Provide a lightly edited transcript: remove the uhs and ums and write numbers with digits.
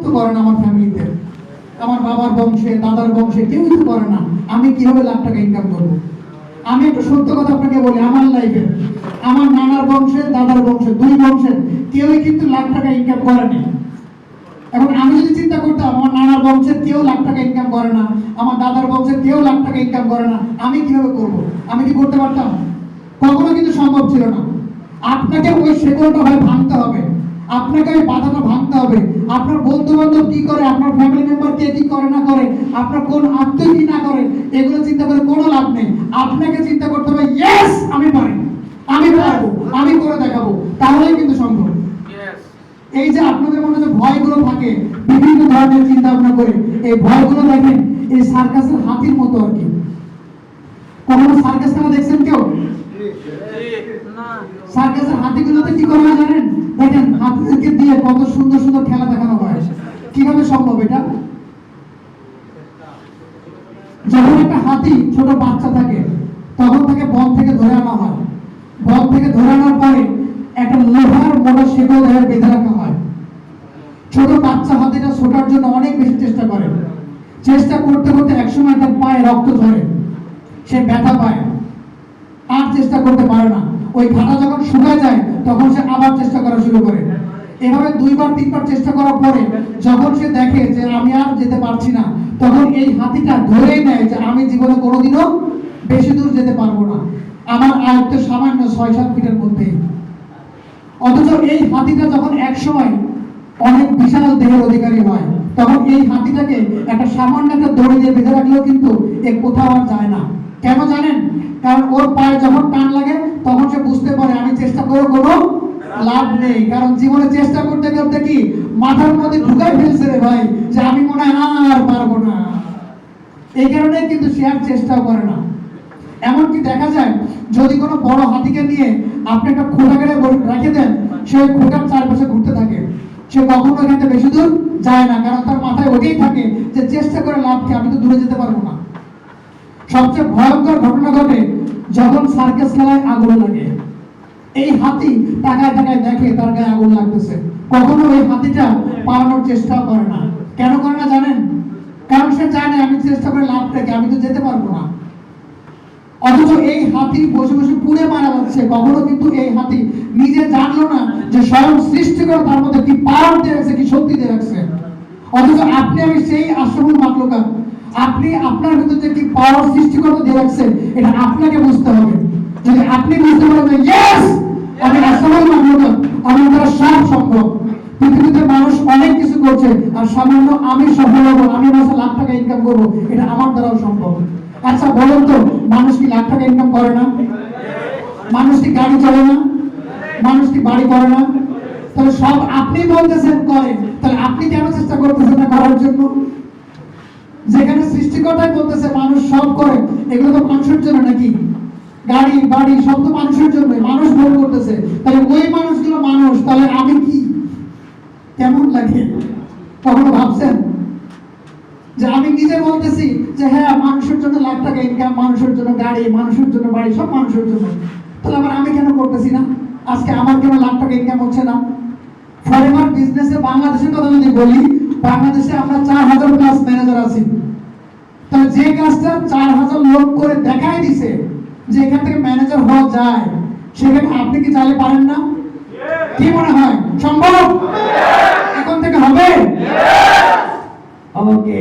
তো করে না, আমার ফ্যামিলিতে আমার বাবার বংশে দাদার বংশে কেউই তো করে না। আমি কিভাবে লাখ টাকা ইনকাম করবো? আমি একটু সত্য কথা আপনাকে বলি, আমার লাইফে আমার নানার বংশে দাদার বংশে দুই বংশের কেউই কিন্তু লাখ টাকা ইনকাম করেনি। এখন আমি যদি চিন্তা করতাম আমার নানার বংশের কেউ লাখ টাকা ইনকাম করে না, আমার দাদার বংশের কেউ লাখ টাকা ইনকাম করে না, আমি কিভাবে করব? আমি কি করতে পারতাম? কখনো কিন্তু সম্ভব ছিল না। আপনাকে ওই শেকলটা হয় ভাঙতে হবে, আপনাকে ওই বাধাটা ভাঙতে হবে। আপনার বন্ধু বান্ধব কি করে, আপনার ফ্যামিলি মেম্বার কে কি করে না করে, আপনার কোন আত্মীয় কি না করে, এগুলো চিন্তা করে কোনো লাভ নেই। আপনাকে চিন্তা করতে হবে, ইয়েস আমি পারি, আমি পারবো, আমি করে দেখাবো, তাহলেই কিন্তু সম্ভব। এই যে আপনাদের মধ্যে যে ভয়গুলো থাকে বিভিন্ন ধরনের চিন্তা ভাবনা করে, এই ভয়গুলো দেখেন এই সার্কাসের হাতির মতো আর কি। কখনো সার্কাস খেলা দেখছেন কেউ? সার্কাসের হাতিগুলোতে কি করা হয় জানেন? দেখেন হাতিদেরকে দিয়ে কত সুন্দর সুন্দর খেলা দেখানো হয়। কিভাবে সম্ভব এটা? যখন একটা হাতি ছোট বাচ্চা থাকে তখন তাকে বন থেকে ধরে আনা হয়। বন থেকে ধরে আনার পরে একটা লোহার মোটা শেকল ধরে বেঁধে রাখা হয়। ছোট বাচ্চা হাতিটা ছোটার জন্য অনেক বেশি চেষ্টা করে। চেষ্টা করতে করতে একসময় তার পায়ে রক্ত ঝরে, সে ব্যথা পায়, আর চেষ্টা করতে পারে না। ওই ঘাটা যখন শুকায় যায় তখন সে আবার চেষ্টা করা শুরু করে। এভাবে দুইবার তিনবার চেষ্টা করার পরে যখন সে দেখে যে আমি আর যেতে পারছি না, তখন এই হাতিটা ধরেই নেয় যে আমি জীবনে কোনোদিনও বেশি দূর যেতে পারবো না, আমার আয়ত্ত সামান্য 6-7 ফিটের মধ্যে। অথচ এই হাতিটা যখন এক সময় অনেক বিশাল দেহের অধিকারী হয়, তখন এই হাতিটাকে একটা সামান্য একটা দড়ি দিয়ে বেঁধে রাখলেও কিন্তু এ কোথাও আর যায় না। কেন জানেন? কারণ ওর পায়ে যখন টান লাগে তখন সে বুঝতে পারে আমি চেষ্টা করে কোনো লাভ নেই। কারণ জীবনে চেষ্টা করতে করতে কি মাথার মধ্যে ঢুকাই ফেলছে রে ভাই যে আমি মনে হয় আর পারবো না। এই কারণে কিন্তু সে আর চেষ্টাও করে না। এমনকি দেখা যায় যদি কোনো বড় হাতিকে নিয়ে আপনি একটা খোটা কেটে রেখে দেন, সে ওই খোটার চারপাশে ঘুরতে থাকে, সে কখনো এখান থেকে বেশি দূর যায় না। কারণ তার মাথায় ওটাই থাকে যে চেষ্টা করে লাভ কি, আমি তো দূরে যেতে পারবো না। সবচেয়ে ভয়ঙ্কর ঘটনা ঘটে যখন সার্কাস খেলায় আগুন লাগে। এই হাতি তাকায় তাকায় দেখে তার গায়ে আগুন লাগতেছে, কখনো ওই হাতিটা পালানোর চেষ্টাও করে না। কেন করে না জানেন? কারণ সে জানে আমি চেষ্টা করে লাভটা কি, আমি তো যেতে পারবো না। অথচ এই হাতি বসে বসে পুড়ে মারা যাচ্ছে, কখনো কিন্তু এই হাতি নিজে জানলো না যে স্বয়ং সৃষ্টিকর্তা তার মধ্যে কি পাওয়ার দিয়ে রাখছে, কি শক্তি দিয়ে রাখছে। অথচ আপনি আমি সেই আশ্রমুল মাখলুকাত, আপনি আপনার ভিতরে যে কি পাওয়ার সৃষ্টিকর্তা দিয়ে রাখছে এটা আপনাকে বুঝতে হবে। যদি আপনি বুঝতে পারেন ইয়েস আমি আশ্রমুল মাখলুকাত, আমার দ্বারা সব সম্ভব, পৃথিবীতে মানুষ অনেক কিছু করছে আর সামান্য আমি সফল হবো, আমি মাসে লাখ টাকা ইনকাম করবো, এটা আমার দ্বারাও সম্ভব। আচ্ছা বলুন তো, মানুষ কি লাখ টাকা ইনকাম করে না? মানুষ কি গাড়ি চলে না? মানুষ কি বাড়ি করে না? তাহলে সব আপনি বলতেছেন করে, তাহলে আপনি কেন চেষ্টা করতেছেন না করার জন্য? যেখানে সৃষ্টিকর্তাই বলতেছে মানুষ সব করে, এগুলো তো মানুষের জন্য নাকি? গাড়ি বাড়ি সব তো মানুষের জন্য, মানুষ ভোগ করতেছে, তাহলে ওই মানুষগুলো মানুষ, তাহলে আমি কি? কেমন লাগে? কখনো ভাবছেন যে আমি নিজে বলতেছি যে হ্যাঁ মানুষের জন্য লাখ টাকা ইনকাম, মানুষের জন্য গাড়ি, মানুষের জন্য বাড়ি, সব মানুষের জন্য, তাহলে আবার আমি কেন করতেছি না? আজকে আমার কেন লাখ টাকা ইনকাম হচ্ছে না? ফরেনার বিজনেসে বাংলাদেশের কথা যদি বলি, বাংলাদেশে আমরা 4000 প্লাস ম্যানেজার আছি। তাহলে যে কাজটা 4000 লোক করে দেখাই দিছে যে এখান থেকে ম্যানেজার হওয়া যায়, সেখানে আপনি কি চাইলে পারেন না? কি মনে হয় সম্ভব? এখন থেকে হবে? ওকে।